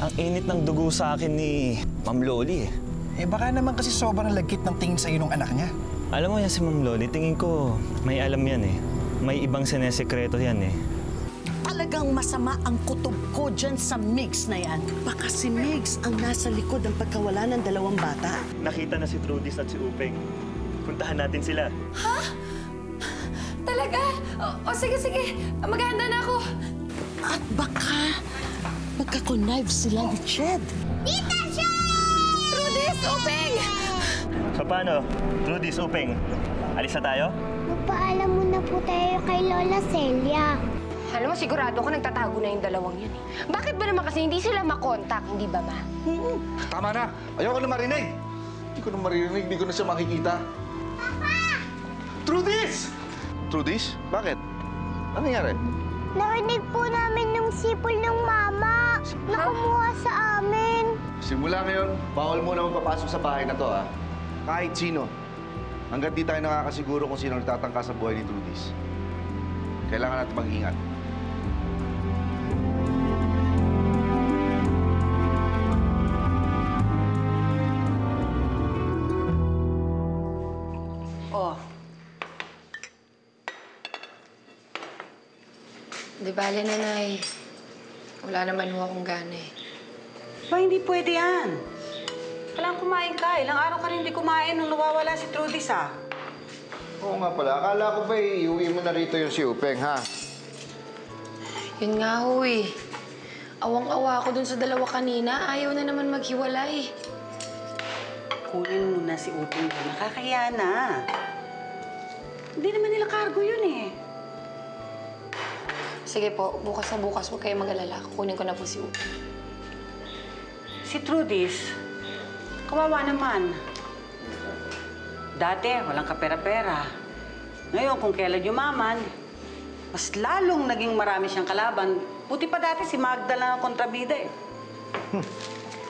Ang init ng dugo sa akin ni Ma'am Loli eh. Eh baka naman kasi sobrang lagkit ng tingin sa ng anak niya. Alam mo yan si Ma'am Loli, tingin ko may alam yan eh. May ibang sinesekreto yan eh. Talagang masama ang kutob ko dyan sa Migs na yan. Baka si Migs ang nasa likod ng pagkawala ng dalawang bata. Nakita na si Trudis at si Upeng. Puntahan natin sila. Ha? Talaga? O sige. Maghahanda na ako. At baka magkakonnive sila ni Ched. Tita Ched! Trudis, Upeng! So paano? Trudis, Upeng, alis na tayo? Magpaalam muna po tayo kay Lola Celia. Alam mo, sigurado ako nagtatago na yung dalawang yan eh. Bakit ba naman kasi hindi sila makontak, hindi ba, Ma? Tama na! Ayoko na marinig! Hindi ko na maririnig, hindi ko na siya makikita. Papa! Trudis! Trudis? Bakit? Ano nangyari? Narinig po namin yung sipol ng mama na kumuha sa amin. Simula ngayon, bawal mo na magpapasok sa bahay na to, ha? Kahit sino. Hanggat di tayo nakakasiguro kung sino nagtatangka sa buhay ni Trudis. Kailangan natin mag-ingat. Oh, Di bale, Nanay. Wala naman ho akong gana eh. Ba, hindi pwede yan. Kailangan kumain ka. Ilang araw ka rin hindi kumain nung nawawala si Trudis, ah. Oo nga pala. Akala ko ba iuwi mo na rito yung si Upeng, ha? Yun nga ho eh. Awang-awa ako dun sa dalawa kanina. Ayaw na naman maghiwalay. Kunin mo na si Upeng. Nakakahiya na. Hindi naman nila cargo yun, eh. Sige po, bukas na bukas. Huwag kayong mag-alala. Kukunin ko na po si Upeng. Si Trudis, kawawa naman. Dati, walang kapera-pera. Ngayon, kung kailan yumaman, mas lalong naging marami siyang kalaban. Buti pa dati si Magda lang ang kontrabida, eh.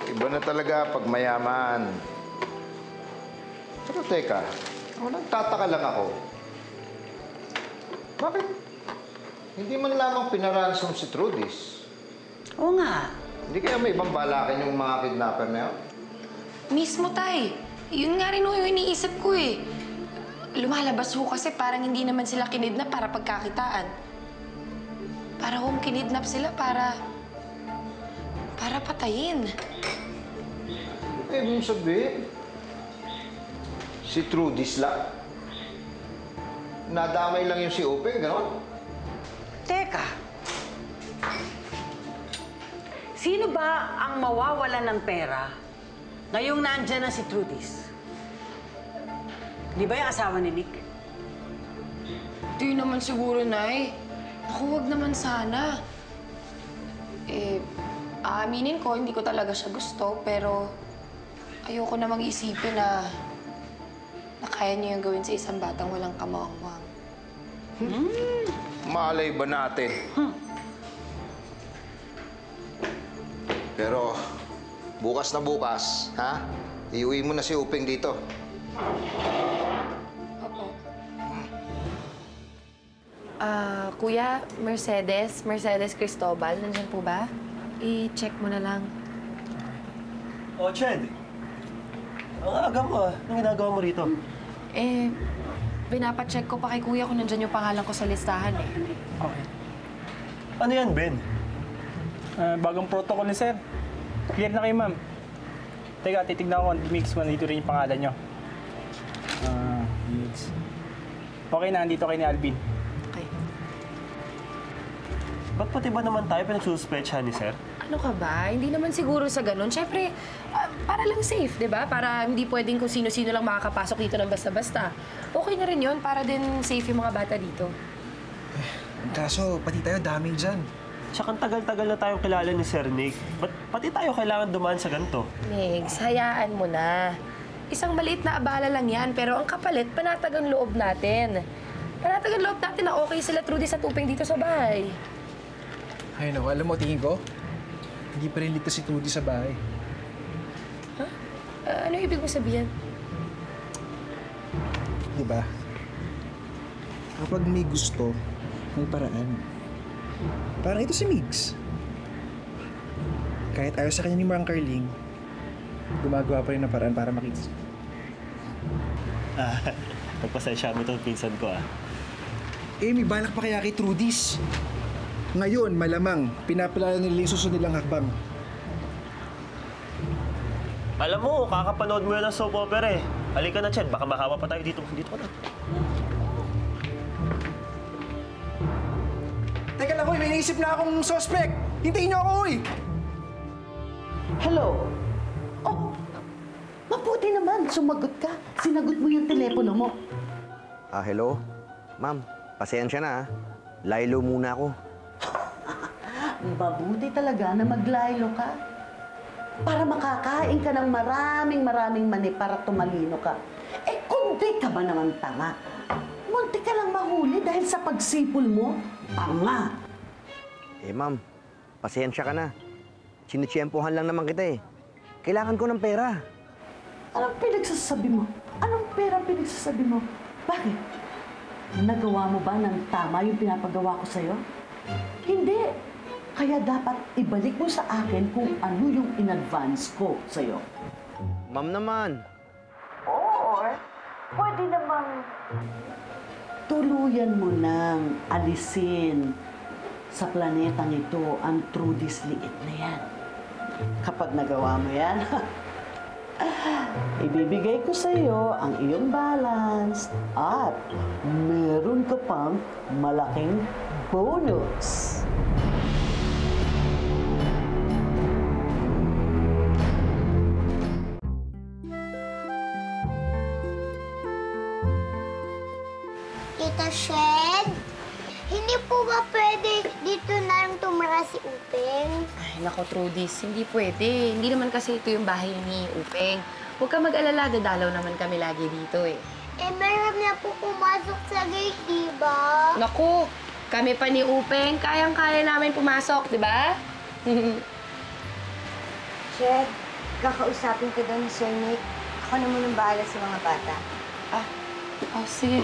Iba na talaga pag mayaman. Pero teka, nagtataka lang ako. Bakit hindi man lamang pinaransom si Trudis? Oo nga. Hindi kaya may ibang balakin yung mga kidnapper na yun? Mismo, Tay. Yun nga rin ho yung iniisip ko eh. Lumalabas ho kasi parang hindi naman sila kinidnap para pagkakitaan. Para hong kinidnap sila para patayin. Eh, ibig sabihin, si Trudis lang. Nadamay lang yung si Upeng, gano'n? Teka. Sino ba ang mawawalan ng pera ngayong nandyan na si Trudis? Di ba yung asawa ni Nick? Di naman siguro, Nay. Ako, wag naman sana. Eh, aaminin ko, hindi ko talaga siya gusto, pero ayoko na mag-isipin na kaya niyo yung gawin sa isang batang walang kamawang-wang. Malay ba natin? Pero, bukas na bukas, ha? Iuwi mo na si Upeng dito. Opo. Kuya, Mercedes Cristobal, nandyan po ba? I-check mo na lang. Oh, Ched. Ang aga mo ah. Anong ginagawa mo rito? Eh, pinapacheck ko pa kay kuya kung nandyan yung pangalan ko sa listahan eh. Okay. Ano yan, Ben? Bagong protocol ni sir. Clear na kayo, ma'am. Teka, titignan ko mix kung nandito rin yung pangalan nyo. Mix. Okay na, andito kayo ni Alvin. Okay. Ba't pati ba naman tayo pinagsuspetsyahan ni Sir? Ano ka ba? Hindi naman siguro sa ganun. Siyempre, para lang safe, di ba? Para hindi pwedeng kung sino-sino lang makakapasok dito ng basta-basta. Okay na rin yun, para din safe yung mga bata dito. Kaso, pati tayo daming dyan. Tsaka ang tagal-tagal na tayong kilala ni Sir Nick. Ba't pati tayo kailangan dumaan sa ganito? Migs, hayaan mo na. Isang maliit na abala lang yan, pero ang kapalit, panatag ang loob natin. Panatag ang loob natin na okay sila Trudis at Upeng dito sa bahay. Ay, no, alam mo, tingin ko, hindi pa rin ligtas si Trudis sa bahay. Ha? Ano ibig mo sabihin? Diba? Kapag may gusto, may paraan. Parang ito si Migs. kahit ayaw sa kanya ni Mang Carling, gumagawa pa rin ng paraan para makita siya. Pagpasensya mo itong pinsan ko, Eh, may balak pa kaya kay Trudis. Ngayon, malamang, pinapalala nila yung susunod nilang hakbang. Alam mo, kakapanood mo yan ng soap opera eh. Halika na, Ched. Baka mahawa pa tayo dito. Dito ka na. Teka lang, Uy, may naisip na akong suspect! Hintayin niyo ako, Uy! Hello? Oh, mabuti naman. Sumagot ka. Sinagot mo yung telepono mo. Hello? Ma'am, pasensya na Laylo muna ako. Mabuti talaga na maglaylo ka. Para makakain ka ng maraming mani para tumalino ka. Eh, kundi ka ba naman tanga? Munti ka lang mahuli dahil sa pagsipol mo. Tanga! Ma'am, pasensya ka na. Sinitsyempohan lang naman kita Kailangan ko ng pera. Anong pinagsasabi mo? Anong pera pinagsasabi mo? Bakit? Nagawa mo ba ng tama yung pinapagawa ko sa'yo? Hindi. Kaya dapat ibalik mo sa akin kung ano yung in-advance ko sa'yo. Ma'am naman. Or, pwede namang tuluyan mo nang alisin sa planetang ito ang Trudis liit na yan. Kapag nagawa mo yan, ibibigay ko sa iyo ang iyong balance at meron ka pang malaking bonus. Tita Shed, hindi po ba pwede dito na lang tumira si Upeng? Ay, nako, Trudis, hindi pwede. Hindi naman kasi ito yung bahay ni Upeng. Huwag ka mag-alala, dadalaw naman kami lagi dito eh. Eh, meron na po pumasok sa gate, diba? Naku, kami pa ni Upeng, kayang-kaya namin pumasok, di ba? Shed, kakausapin ko daw ni Sir Nick. Ako na munang bahala sa mga bata. Sige.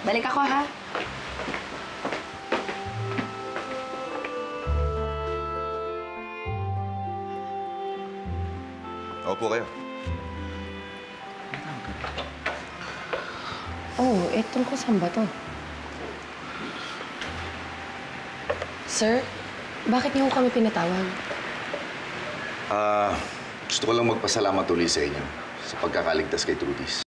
Balik ako, ha? Opo kayo. Tungkol saan ba to? Sir, bakit niyo kami pinatawag? Gusto ko lang magpasalamat ulit sa inyo sa pagkakaligtas kay Trudis.